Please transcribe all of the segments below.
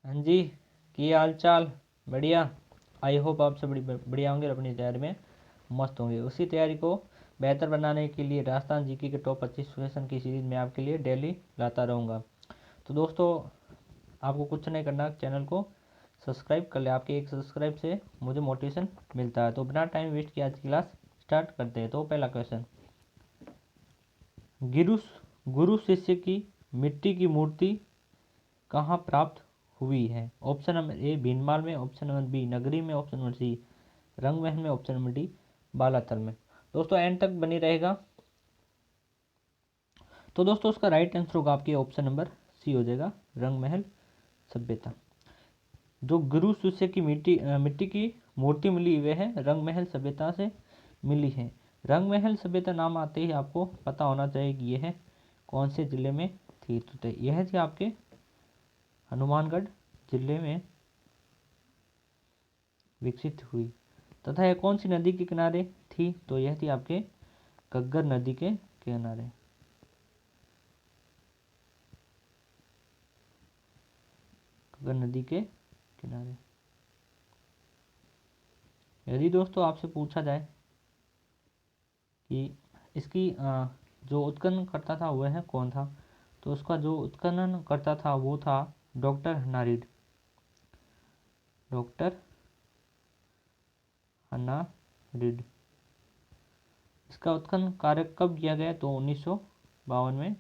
हाँ जी, की हाल चाल। बढ़िया। आई होप आप सब बढ़िया होंगे और अपनी तैयारी में मस्त होंगे। उसी तैयारी को बेहतर बनाने के लिए राजस्थान जीके के टॉप 25 क्वेश्चन की सीरीज में आपके लिए डेली लाता रहूँगा। तो दोस्तों, आपको कुछ नहीं करना, चैनल को सब्सक्राइब कर ले। आपके एक सब्सक्राइब से मुझे मोटिवेशन मिलता है। तो बिना टाइम वेस्ट किए आज की क्लास स्टार्ट करते हैं। तो पहला क्वेश्चन, गुरु गुरु शिष्य की मिट्टी की मूर्ति कहाँ प्राप्त हुई है? ऑप्शन नंबर ए भीनमाल में, ऑप्शन नंबर बी नगरी में, ऑप्शन नंबर सी रंगमहल में, ऑप्शन नंबर डी बालाथल में। दोस्तों एंड तक बनी रहेगा। तो दोस्तों उसका राइट आंसर होगा आपके ऑप्शन नंबर सी हो जाएगा, रंगमहल सभ्यता। जो गुरु शिष्य की मिट्टी की मूर्ति मिली हुई है रंगमहल सभ्यता से मिली है। रंगमहल सभ्यता नाम आते ही आपको पता होना चाहिए कि यह कौन से जिले में थी। तो यह थी आपके हनुमानगढ़ जिले में विकसित हुई। तथा यह कौन सी नदी के किनारे थी? तो यह थी आपके घग्गर नदी के किनारे। घग्गर नदी के किनारे। यदि दोस्तों आपसे पूछा जाए कि इसकी जो उत्खनन करता था वह है कौन था, तो उसका जो उत्खनन करता था वो था डॉक्टर हनारिड। डॉक्टर हनारिड। इसका उत्खनन कार्य कब किया गया? तो 1952 में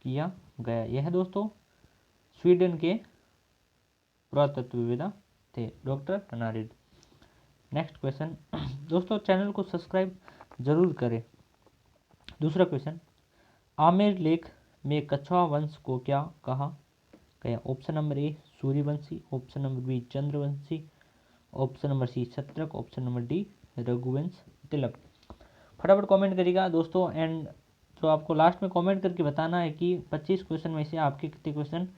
किया गया। यह दोस्तों स्वीडन के पुरातत्वविदा थे डॉक्टर हनारिड। नेक्स्ट क्वेश्चन दोस्तों, चैनल को सब्सक्राइब जरूर करें। दूसरा क्वेश्चन, आमेर लेख में कछवा वंश को क्या कहा गया? Option number A Suryavanshi, option number B Chandravanshi, option number C क्षत्रक, ऑप्शन नंबर डी रघुवंश तिलक। फटाफट कमेंट करिएगा दोस्तों। एंड तो आपको लास्ट में कमेंट करके बताना है कि 25 क्वेश्चन में से आपके कितने क्वेश्चन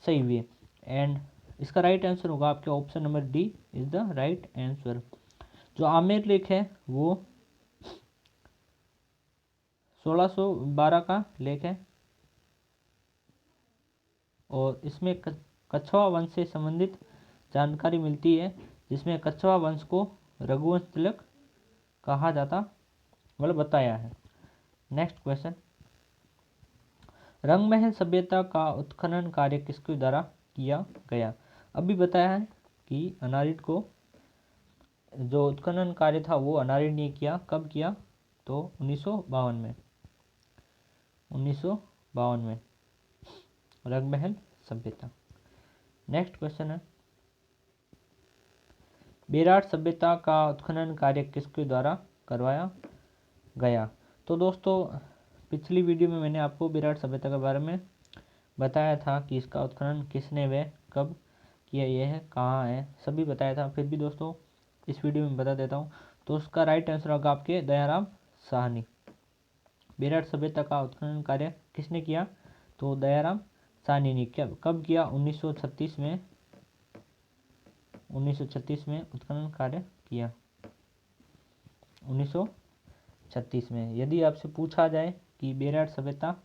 सही हुए। एंड इसका राइट आंसर होगा आपके option number D is the right answer. जो आमेर लेक है वो 1612 का लेक है और इसमें कछवा वंश से संबंधित जानकारी मिलती है, जिसमें कछवा वंश को रघुवंश तिलक कहा जाता मतलब बताया है। नेक्स्ट क्वेश्चन, रंगमहल सभ्यता का उत्खनन कार्य किसके द्वारा किया गया? अभी बताया है कि अनारिड को जो उत्खनन कार्य था वो अनारिड ने किया। कब किया? तो 1952 में। 1952 में रंगमहल सभ्यता। नेक्स्ट क्वेश्चन है, बेराट सभ्यता का उत्खनन कार्य किसके द्वारा करवाया गया? तो दोस्तों पिछली वीडियो में मैंने आपको बेराट सभ्यता के बारे में बताया था कि इसका उत्खनन किसने व कब किया, यह है कहाँ है, सभी बताया था। फिर भी दोस्तों इस वीडियो में बता देता हूँ। तो उसका राइट आंसर होगा आपके दयाराम साहनी। बेराट सभ्यता का उत्खनन कार्य किसने किया? तो दयाराम साहनी ने। कब किया? 1936 में। 1936 में उत्खनन कार्य किया। 1936 में। यदि आपसे पूछा जाए कि बेराट सभ्यता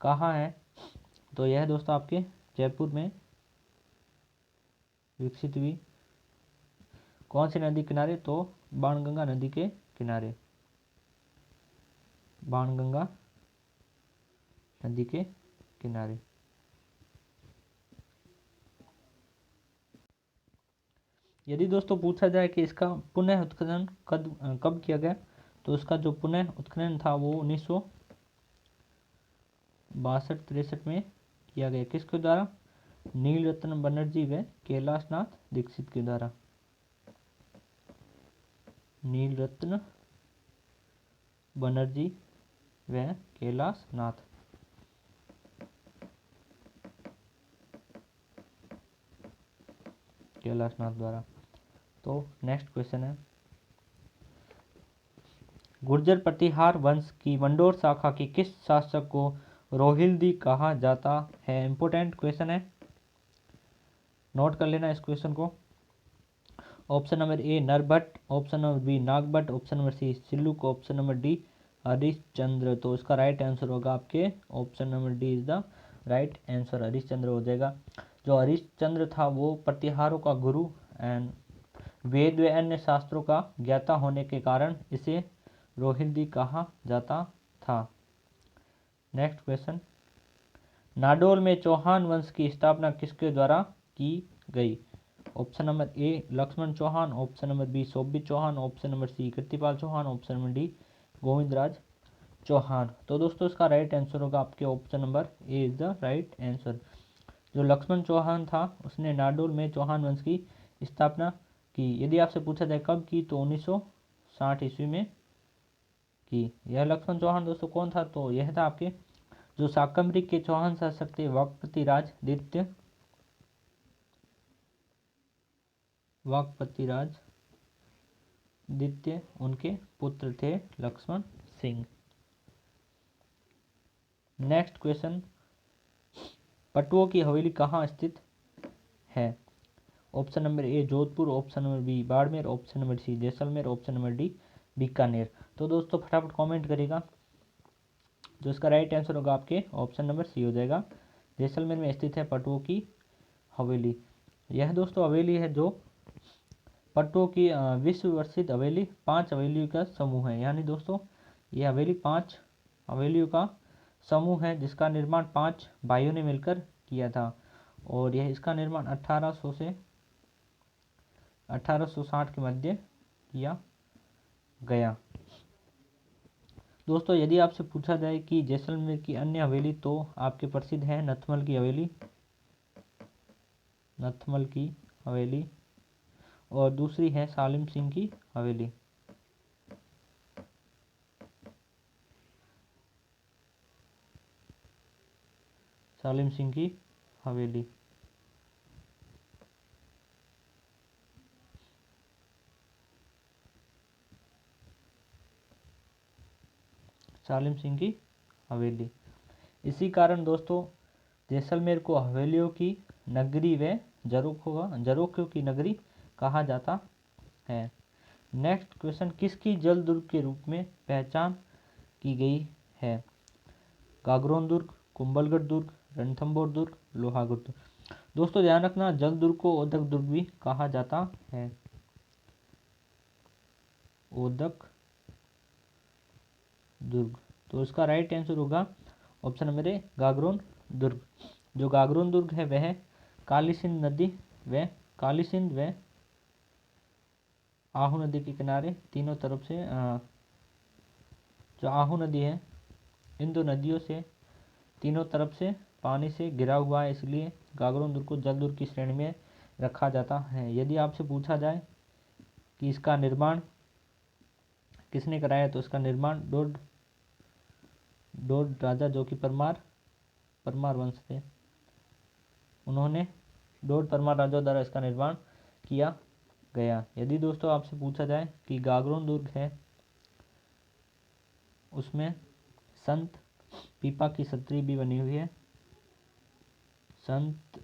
कहाँ है, तो यह दोस्तों आपके जयपुर में विकसित हुई। कौन सी नदी किनारे? तो बाणगंगा नदी के किनारे। बाणगंगा नदी के किनारे। यदि दोस्तों पूछा जाए कि इसका पुनः उत्खनन कब किया गया, तो उसका जो पुनः उत्खनन था वो 1962-63 में किया गया। किसके द्वारा? नीलरत्न बनर्जी व कैलाशनाथ दीक्षित के द्वारा। नीलरत्न बनर्जी व कैलाशनाथ। कैलाशनाथ द्वारा। तो नेक्स्ट क्वेश्चन है, गुर्जर प्रतिहार वंश की मंडोर शाखा की किस शासक को रोहिल्दी कहा जाता है? इंपोर्टेंट क्वेश्चन है, नोट कर लेना इस क्वेश्चन को। Option number A Narbhatt, option number B Nagbhatt, option number C Silluk, option number D Harishchandra. तो इसका राइट आंसर होगा आपके option number D is the right answer, Harishchandra हो जाएगा। जो हरिश्चंद्र था वो प्रतिहारों का गुरु एंड वेद व अन्य शास्त्रों का ज्ञाता होने के कारण इसे रोहिल्दी कहा जाता था। नेक्स्ट क्वेश्चन, नाडोल में चौहान वंश की स्थापना किसके द्वारा की गई? Option number A Lakshman Chauhan, option number B Shobhit Chauhan, option number C Kritipal Chauhan, option number D Govindraj Chauhan. तो दोस्तों इसका राइट आंसर होगा आपके option number A is the right answer. जो लक्ष्मण चौहान था उसने नाडोल में चौहान वंश की स्थापना की। यदि आपसे पूछा जाए कब की, तो 1960 ईस्वी में की। यह लक्ष्मण चौहान दोस्तों कौन था? तो यह था आपके जो शाकंभरी के चौहान शासक थे वाकपतिराज द्वितीय, उनके पुत्र थे लक्ष्मण सिंह। नेक्स्ट क्वेश्चन, पटुओं की हवेली कहाँ स्थित है? Option number A Jodhpur, option number B Barmer, option number C Jaisalmer, option number D Bikaner. तो दोस्तों फटाफट कमेंट करेगा। जो इसका राइट आंसर होगा आपके ऑप्शन नंबर सी हो जाएगा। जैसलमेर में स्थित है पटुओं की हवेली। यह दोस्तों हवेली है जो पटुओं की विश्व प्रसिद्ध हवेली 5 हवेलियों का समूह है। यानी दोस्तों ये हवेली 5 हवेलियों का समूह है जिसका निर्माण 5 भाइयों ने मिलकर किया था। और यह इसका निर्माण 1800 से 1860 के मध्य किया गया। दोस्तों यदि आपसे पूछा जाए कि जैसलमेर की अन्य हवेली, तो आपके प्रसिद्ध है नथमल की हवेली, नथमल की हवेली, और दूसरी है सालिम सिंह की हवेली। सालिम सिंह की हवेली। सालिम सिंह की हवेली। इसी कारण दोस्तों जैसलमेर को हवेलियों की नगरी व झरोखों की नगरी कहा जाता है। नेक्स्ट क्वेश्चन, किसकी जल दुर्ग के रूप में पहचान की गई है? गागरोन दुर्ग, कुंभलगढ़ दुर्ग, रणथंभौर दुर्ग, लोहागढ़ दुर्ग। दोस्तों ध्यान रखना जल दुर्ग को ओदक दुर्ग भी कहा जाता है। ओदक दुर्ग। तो इसका राइट आंसर होगा ऑप्शन नंबर ए गागरोन दुर्ग। जो गागरोन दुर्ग है वह काली सिंध व आहू नदी के किनारे तीनों तरफ से जो आहू नदी है इन दो नदियों से तीनों तरफ से पानी से घिरा हुआ है, इसलिए गागरोन दुर्ग को जल दुर्ग की श्रेणी में रखा जाता है। यदि आपसे पूछा जाए कि इसका निर्माण किसने कराया, तो इसका निर्माण डोड राजा जो कि परमार वंश थे, उन्होंने डोड परमार राजा द्वारा इसका निर्माण किया गया। यदि दोस्तों आपसे पूछा जाए कि गागरोन दुर्ग है उसमें संत पीपा की छतरी भी बनी हुई है, संत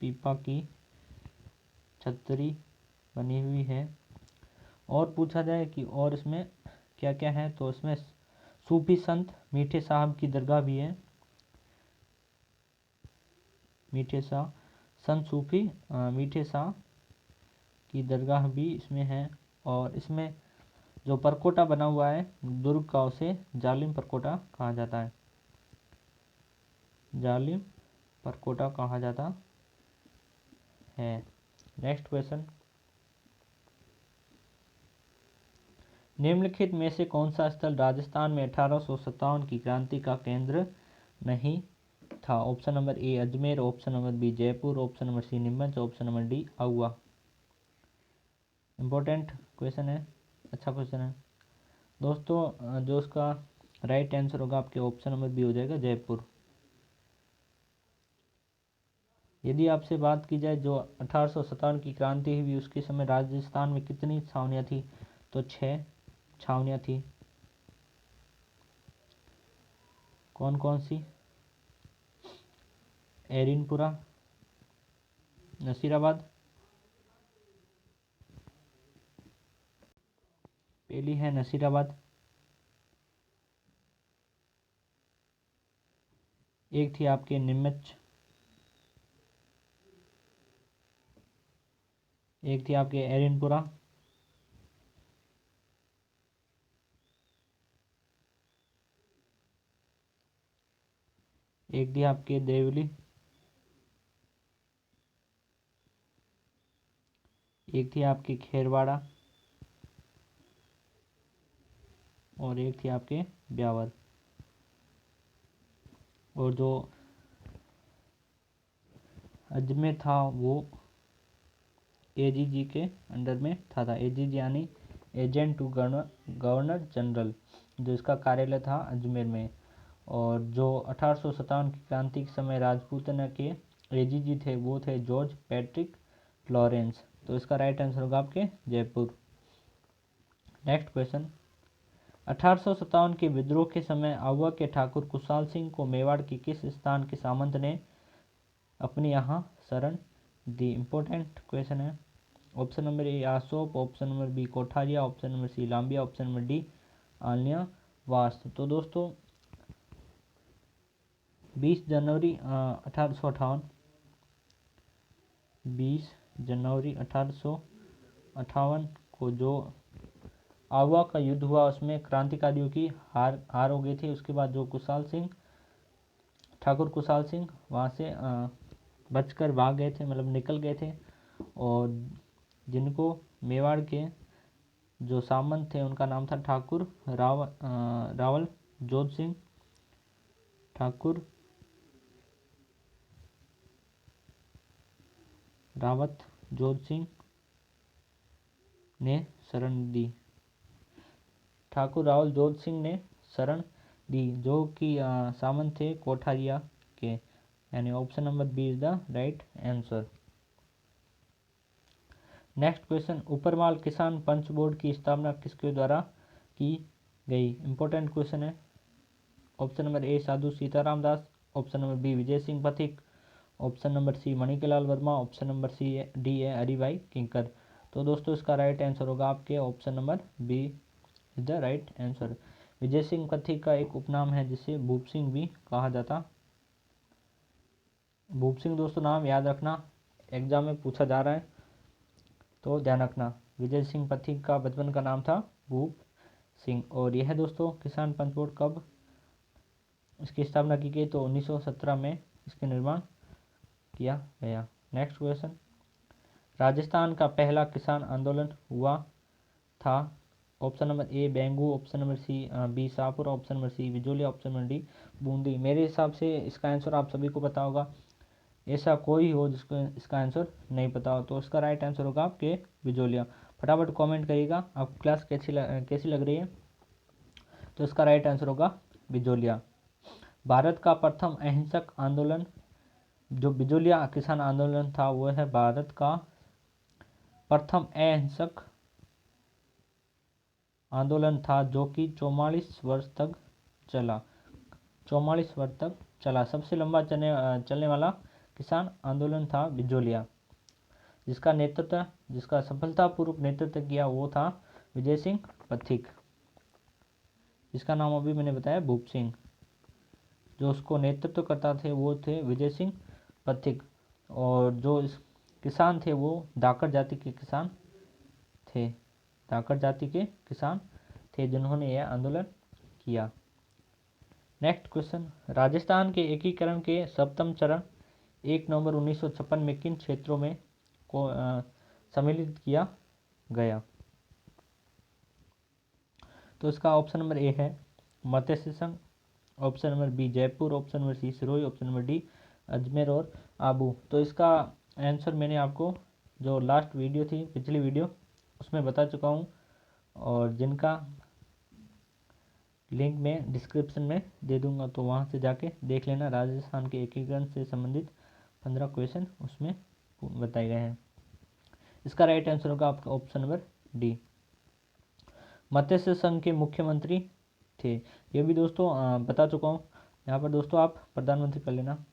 पीपा की छतरी बनी हुई है। और पूछा जाए कि और इसमें क्या क्या है, तो इसमें सूफी संत मीठे साहब की दरगाह भी है। संत सूफी मीठे शाह की दरगाह भी इसमें है। और इसमें जो परकोटा बना हुआ है दुर्ग का उसे जालिम परकोटा कहा जाता है। जालिम परकोटा कहा जाता है। नेक्स्ट क्वेश्चन, निम्नलिखित में से कौन सा स्थल राजस्थान में 1857 की क्रांति का केंद्र नहीं था? Option number A Ajmer, option number B Jaipur, option number C Neemuch, option number D Auwa. Important question है, अच्छा क्वेश्चन है दोस्तों। जो उसका राइट आंसर होगा आपके ऑप्शन नंबर बी हो जाएगा जयपुर। यदि आपसे बात की जाए जो 1857 की क्रांति हुई उसके समय राजस्थान में कितनी छावनियाँ थी, तो 6 छावनियाँ थी। कौन कौन सी? एरिनपुरा, नसीराबाद, पहली है नसीराबाद, एक थी आपके नीमच, एक थी आपके एरिनपुरा, एक थी आपके देवली, एक थी आपकी खेरवाड़ा, और एक थी आपके ब्यावर। और जो अजमेर था वो एजीजी के अंडर में था एजीजी यानी एजेंट टू गवर्नर जनरल, जो इसका कार्यालय था अजमेर में। और जो 1857 की क्रांति के समय राजपूताना के एजीजी थे वो थे जॉर्ज पैट्रिक लॉरेंस। तो इसका राइट आंसर होगा आपके जयपुर। नेक्स्ट क्वेश्चन, 1857 के विद्रोह के समय आबुआ के ठाकुर कुशाल सिंह को मेवाड़ के किस स्थान के सामंत ने अपनी यहाँ शरण दी? इंपॉर्टेंट क्वेश्चन है। Option number A Asop, option number B Kotharia, option number C Lambia, option number D Aliya Vas. तो दोस्तों 20 जनवरी 1858, 20 जनवरी 1858 को जो आबुआ का युद्ध हुआ उसमें क्रांतिकारियों की हार हो गई थी। उसके बाद जो ठाकुर कुशाल सिंह वहाँ से बचकर भाग गए थे, मतलब निकल गए थे। और जिनको मेवाड़ के जो सामंत थे उनका नाम था ठाकुर रावल जोध सिंह, ठाकुर रावत जोध सिंह ने शरण दी। ठाकुर रावल जोध सिंह ने शरण दी, जो कि सामंत थे कोठारिया के, यानी option number B is the right answer. Next question, Uparmal Kisan Panch board की स्थापना किसके द्वारा की गई? इंपॉर्टेंट क्वेश्चन है। Option number A Sadhu Sitaram Das, option number B Vijay Singh Pathik, option number C Manikalal Verma, option number C D है हरिभाई किंकर। तो दोस्तों इसका राइट आंसर होगा आपके option number B is the right answer. Vijay Singh Pathik का एक उपनाम है जिसे भूप सिंह भी कहा जाता। भूप सिंह दोस्तों नाम याद रखना, एग्जाम में पूछा जा रहा है तो ध्यान रखना। विजय सिंह पथिक का बचपन का नाम था भूप सिंह। और यह दोस्तों किसान पंच बोर्ड कब इसकी स्थापना की गई? तो 1917 में इसके निर्माण किया गया। नेक्स्ट क्वेश्चन, राजस्थान का पहला किसान आंदोलन हुआ था? ऑप्शन नंबर ए बेंगू, option number C B Shahpur, option number C Vijolia, option number D Bundi. मेरे हिसाब से इसका आंसर आप सभी को पता होगा, ऐसा कोई हो जिसको इसका आंसर नहीं पता हो। तो इसका राइट आंसर होगा आपके विजोलिया। फटाफट कमेंट करिएगा आपको क्लास कैसी लग रही है। तो इसका राइट आंसर होगा विजोलिया। भारत का प्रथम अहिंसक आंदोलन जो बिजोलिया किसान आंदोलन था वो है भारत का प्रथम अहिंसक आंदोलन था, जो कि 44 वर्ष तक चला। 44 वर्ष तक चला। सबसे लंबा चलने वाला किसान आंदोलन था बिजोलिया, जिसका सफलतापूर्वक नेतृत्व किया वो था विजय सिंह पथिक, जिसका नाम अभी मैंने बताया भूप सिंह। जो उसको नेतृत्व करता थे वो थे विजय सिंह पथिक। और जो किसान थे वो धाकड़ जाति के किसान थे, धाकड़ जाति के किसान थे जिन्होंने यह आंदोलन किया। नेक्स्ट क्वेश्चन, राजस्थान के एकीकरण के सप्तम चरण 1 नवंबर 1956 में किन क्षेत्रों में को सम्मिलित किया गया? तो इसका ऑप्शन नंबर ए है Matsya Sangh, option number B Jaipur, option number C Sirohi, option number D Ajmer और आबू। तो इसका आंसर मैंने आपको जो लास्ट वीडियो थी, पिछली वीडियो, उसमें बता चुका हूँ, और जिनका लिंक मैं डिस्क्रिप्शन में दे दूंगा, तो वहाँ से जाके देख लेना। राजस्थान के एकीकरण से संबंधित 15 क्वेश्चन उसमें बताए गए हैं। इसका राइट आंसर होगा आपका ऑप्शन नंबर डी। मत्स्य संघ के मुख्यमंत्री थे, ये भी दोस्तों बता चुका हूँ। यहाँ पर दोस्तों आप प्रधानमंत्री कर लेना।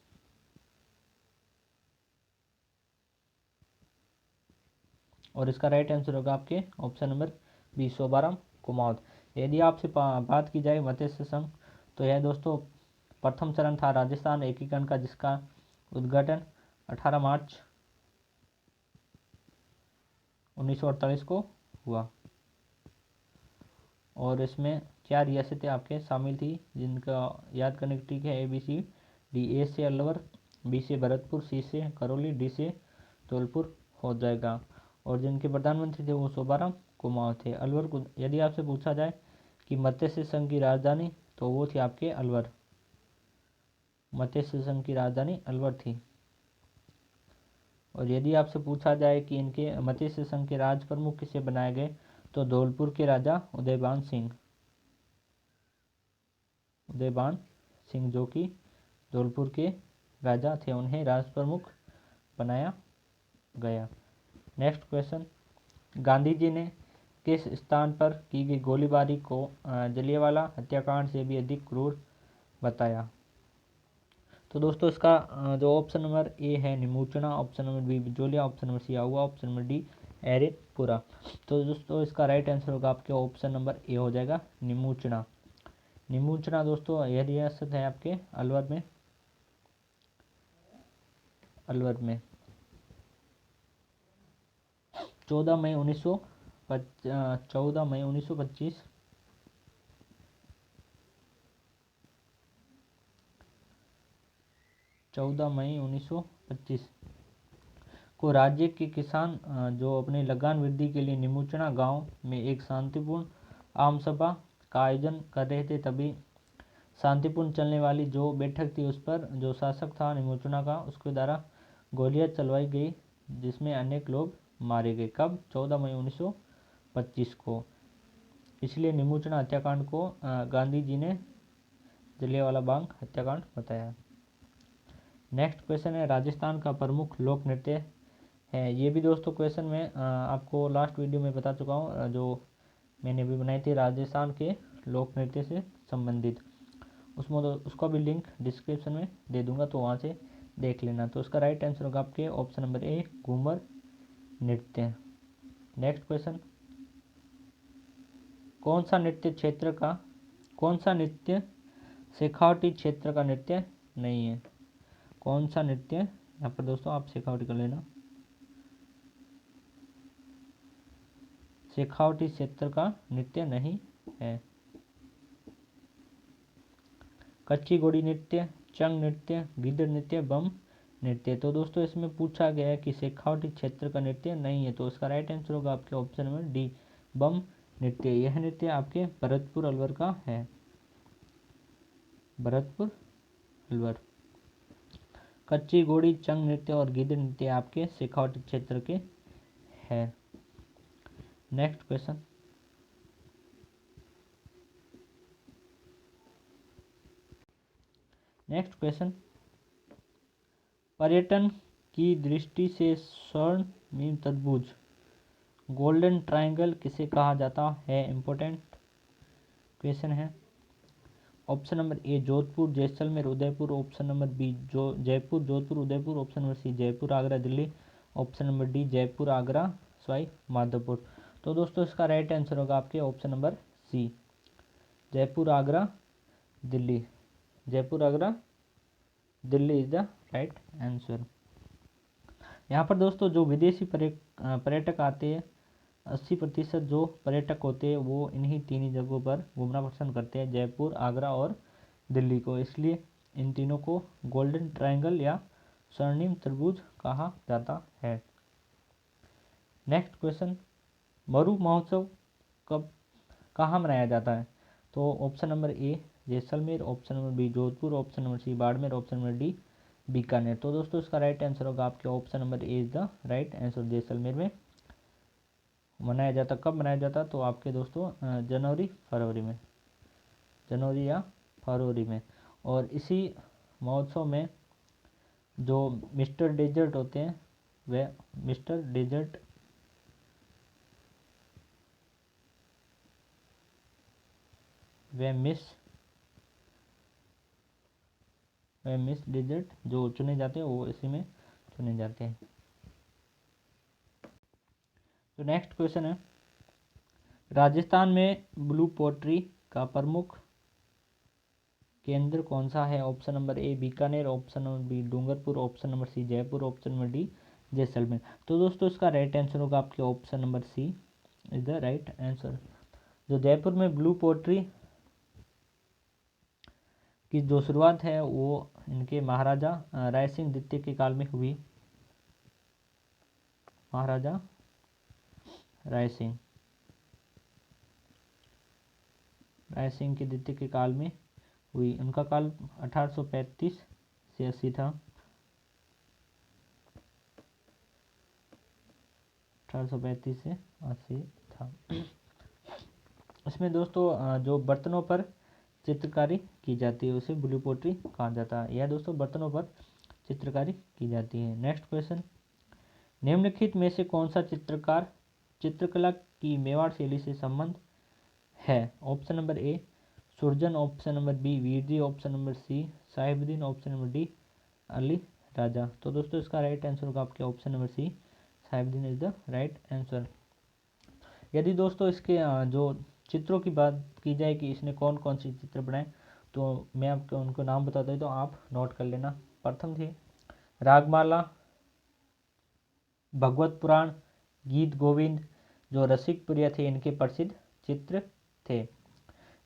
और इसका राइट आंसर होगा आपके option number B Shobharam Kumawat. यदि आपसे बात की जाए मत्स्य संघ, तो यह दोस्तों प्रथम चरण था राजस्थान एकीकरण का, जिसका उद्घाटन 18 मार्च 1948 को हुआ। और इसमें 4 रियासतें आपके शामिल थी जिनका याद करने की ट्रिक है ABCD। ए से अलवर, बी से भरतपुर, सी से करौली, डी से धौलपुर हो जाएगा। और जिनके प्रधानमंत्री थे वो शोभाराम कुमार थे। अलवर को यदि आपसे पूछा जाए कि मत्स्य संघ की राजधानी, तो वो थी आपके अलवर। मत्स्य संघ की राजधानी अलवर थी। और यदि आपसे पूछा जाए कि इनके मत्स्य संघ के राज प्रमुख किसे बनाए गए, तो धौलपुर के राजा उदयबान सिंह जो कि धौलपुर के राजा थे, उन्हें राज प्रमुख बनाया गया। नेक्स्ट क्वेश्चन, गांधी जी ने किस स्थान पर की गई गोलीबारी को जलियांवाला हत्याकांड से भी अधिक क्रूर बताया? तो दोस्तों इसका जो ऑप्शन नंबर ए है Nimuchana, option number B Bijolia, option number C Ahua, option number D Erepura. तो दोस्तों इसका राइट आंसर होगा आपके ऑप्शन नंबर ए हो जाएगा निमूचना। निमूचना दोस्तों यह रियासत है आपके अलवर में। 14 मई 1925 को राज्य के किसान जो अपने लगान वृद्धि के लिए निमूचना गांव में एक शांतिपूर्ण आम सभा का आयोजन कर रहे थे। तभी शांतिपूर्ण चलने वाली जो बैठक थी उस पर जो शासक था निमूचना का, उसके द्वारा गोलियां चलवाई गई जिसमें अनेक लोग मारे गए। कब? 14 मई 1925 को। इसलिए निमूचना हत्याकांड को गांधी जी ने जलियांवाला बाग हत्याकांड बताया। नेक्स्ट क्वेश्चन है, राजस्थान का प्रमुख लोक नृत्य है। ये भी दोस्तों क्वेश्चन में आपको लास्ट वीडियो में बता चुका हूँ, जो मैंने अभी बनाई थी राजस्थान के लोक नृत्य से संबंधित। उसमें उसका भी लिंक डिस्क्रिप्शन में दे दूंगा, तो वहाँ से देख लेना। तो उसका राइट आंसर होगा आपके ऑप्शन नंबर ए घूमर नृत्य। नेक्स्ट क्वेश्चन, कौन सा नृत्य शेखावटी क्षेत्र का नृत्य नहीं है? कौन सा नृत्य, यहाँ पर दोस्तों आप शेखावटी कर लेना, शेखावटी क्षेत्र का नृत्य नहीं है? कच्ची घोड़ी नृत्य, चंग नृत्य, गिद्ध नृत्य, बम नृत्य। तो दोस्तों इसमें पूछा गया है कि शेखावटी क्षेत्र का नृत्य नहीं है, तो इसका राइट आंसर होगा आपके ऑप्शन नंबर डी बम नृत्य। यह नृत्य आपके भरतपुर अलवर का है। भरतपुर अलवर। कच्ची घोड़ी, चंग नृत्य और गिद्ध नृत्य आपके शेखावटी क्षेत्र के हैं। नेक्स्ट क्वेश्चन, पर्यटन की दृष्टि से स्वर्णिम तरबूज गोल्डन ट्रायंगल किसे कहा जाता है? इंपॉर्टेंट क्वेश्चन है। Option number A Jodhpur, Jaisalmer, Udaipur, option number B Jaipur, Jodhpur, Udaipur, option number C Jaipur, Agra, Delhi, option number D Jaipur, Agra, Sawai Madhopur. तो दोस्तों इसका राइट आंसर होगा आपके option number C Jaipur, Agra, Delhi. Jaipur, Agra, Delhi is the right answer. यहाँ पर दोस्तों जो विदेशी पर्यटक आते हैं, 80% जो पर्यटक होते हैं वो इन्हीं तीन जगहों पर घूमना पसंद करते हैं, जयपुर, आगरा और दिल्ली को। इसलिए इन तीनों को गोल्डन ट्रायंगल या स्वर्णिम त्रिभुज कहा जाता है। नेक्स्ट क्वेश्चन, मरु महोत्सव कहाँ मनाया जाता है? तो option number A Jaisalmer, option number B Jodhpur, option number C Barmer, option number D Bikaner. तो दोस्तों इसका राइट आंसर होगा आपके option number A is the right answer. Jaisalmer में मनाया जाता। कब मनाया जाता? तो आपके दोस्तों जनवरी या फरवरी में। और इसी महोत्सव में जो मिस्टर डेजर्ट होते हैं वे मिस्टर डेजर्ट मिस डेजर्ट जो चुने जाते हैं वो इसी में चुने जाते हैं। तो नेक्स्ट क्वेश्चन है, राजस्थान में ब्लू पोट्री का प्रमुख केंद्र कौन सा है? Option number A Bikaner, option number B Dungarpur, option number C Jaipur, option number D Jaisalmer. तो दोस्तों इसका राइट आंसर होगा आपके option number C is the right answer. जो जयपुर में ब्लू पोट्री की जो शुरुआत है वो इनके महाराजा राय सिंह द्वितीय के काल में हुई। महाराजा राय सिंह के द्वितीय के काल में हुई। उनका काल 1835 से 80 था। 1835 से 80 था। इसमें दोस्तों जो बर्तनों पर चित्रकारी की जाती है उसे ब्लू पोट्री कहा जाता है। यह दोस्तों बर्तनों पर चित्रकारी की जाती है। नेक्स्ट क्वेश्चन, निम्नलिखित में से कौन सा चित्रकार चित्रकला की मेवाड़ शैली से संबंध है? Option number A Surjan, option number B Virji, option number C Sahibuddin, option number D Ali Raza. तो दोस्तों इसका राइट आंसर होगा आपके option number C Sahibuddin is the right answer. यदि दोस्तों इसके जो चित्रों की बात की जाए कि इसने कौन कौन से चित्र बनाए, तो मैं आपको उनको नाम बताता हूँ, तो आप नोट कर लेना। प्रथम थे रागमाला, भगवत पुराण, गीत गोविंद, जो रसिक प्रिय थे, इनके प्रसिद्ध चित्र थे।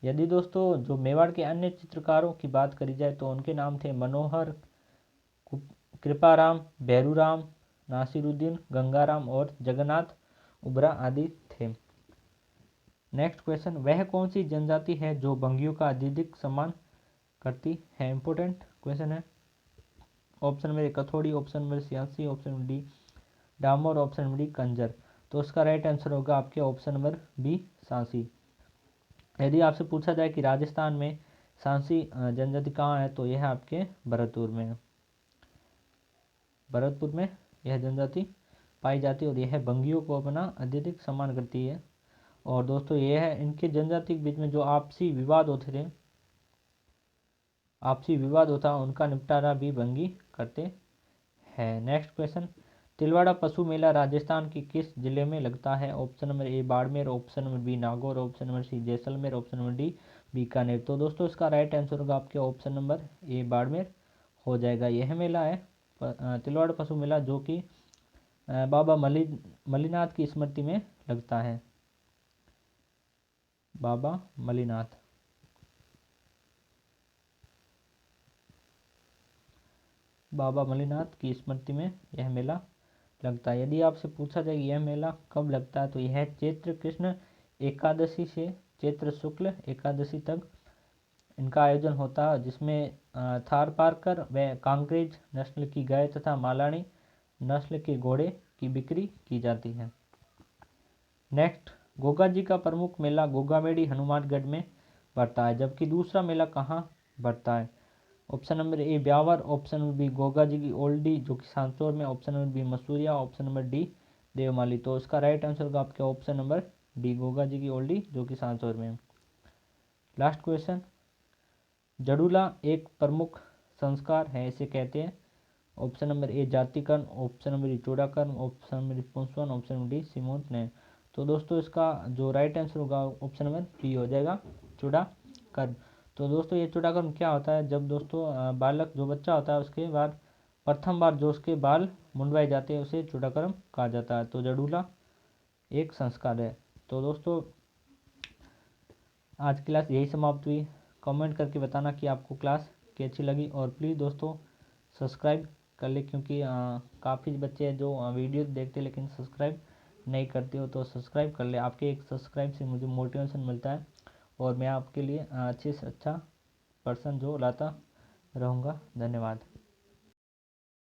यदि दोस्तों जो मेवाड़ के अन्य चित्रकारों की बात करी जाए तो उनके नाम थे मनोहर, कृपाराम, भैरूराम, नासिरुद्दीन, गंगाराम और जगन्नाथ उबरा आदि थे। नेक्स्ट क्वेश्चन, वह कौन सी जनजाति है जो भंगियों का अत्यधिक सम्मान करती है? इंपोर्टेंट क्वेश्चन है। Option number A Kathodi, option number सियासी, option number D Damor, option number D Kanjar. तो उसका राइट आंसर होगा आपके ऑप्शन नंबर बी सांसी। यदि आपसे पूछा जाए कि राजस्थान में सांसी जनजाति कहाँ है, तो यह आपके भरतपुर में है। भरतपुर में यह जनजाति पाई जाती है और यह भंगियों को अपना अत्यधिक सम्मान करती है। और दोस्तों यह है इनके जनजाति के बीच में जो आपसी विवाद होता है उनका निपटारा भी भंगी करते हैं। नेक्स्ट क्वेश्चन, तिलवाड़ा पशु मेला राजस्थान के किस जिले में लगता है? Option number A Barmer, option number B Nagaur, option number C Jaisalmer, option number D Bikaner. तो दोस्तों इसका राइट आंसर होगा आपके ऑप्शन नंबर ए बाड़मेर हो जाएगा। यह मेला है तिलवाड़ा पशु मेला, जो कि बाबा मलिनाथ की स्मृति में लगता है। बाबा मलिनाथ की स्मृति में यह मेला लगता है। यदि आपसे पूछा जाए यह मेला कब लगता है, तो यह चैत्र कृष्ण एकादशी से चैत्र शुक्ल एकादशी तक इनका आयोजन होता है, जिसमें थारपारकर व कांकरेज नस्ल की गाय तथा मालानी नस्ल के घोड़े की बिक्री की जाती है। नेक्स्ट, गोगा जी का प्रमुख मेला गोगामेड़ी हनुमानगढ़ में पड़ता है, जबकि दूसरा मेला कहाँ पड़ता है? Option number A Beawar, option number B Goga ji की ओल्डी जो कि सांसौर में, option number B Masuriya, option number D Devmali. तो इसका राइट आंसर होगा आपके option number D Goga ji की ओल्डी जो कि सांसौर में है। लास्ट क्वेश्चन, जड़ूला एक प्रमुख संस्कार है, इसे कहते हैं? ऑप्शन नंबर ए जातिकर्म, ऑप्शन नंबर बी चूड़ाकर्म, ऑप्शन नंबर पुंसवन, ऑप्शन नंबर डी सिमोंतन। तो दोस्तों इसका जो राइट आंसर होगा ऑप्शन नंबर बी हो जाएगा चूड़ाकर्म। तो दोस्तों ये चूड़ाकर्म क्या होता है? जब दोस्तों बालक जो बच्चा होता है उसके बाद प्रथम बार जो उसके बाल मुंडवाए जाते हैं उसे चूड़ाकर्म कहा जाता है। तो जड़ूला एक संस्कार है। तो दोस्तों आज क्लास यही समाप्त हुई। कमेंट करके बताना कि आपको क्लास कैसी लगी और प्लीज़ दोस्तों सब्सक्राइब कर ले, क्योंकि काफ़ी बच्चे हैं जो वीडियो देखते लेकिन सब्सक्राइब नहीं करते हो, तो सब्सक्राइब कर ले। आपके एक सब्सक्राइब से मुझे मोटिवेशन मिलता है और मैं आपके लिए अच्छे से अच्छा पर्सन जो लाता रहूँगा। धन्यवाद।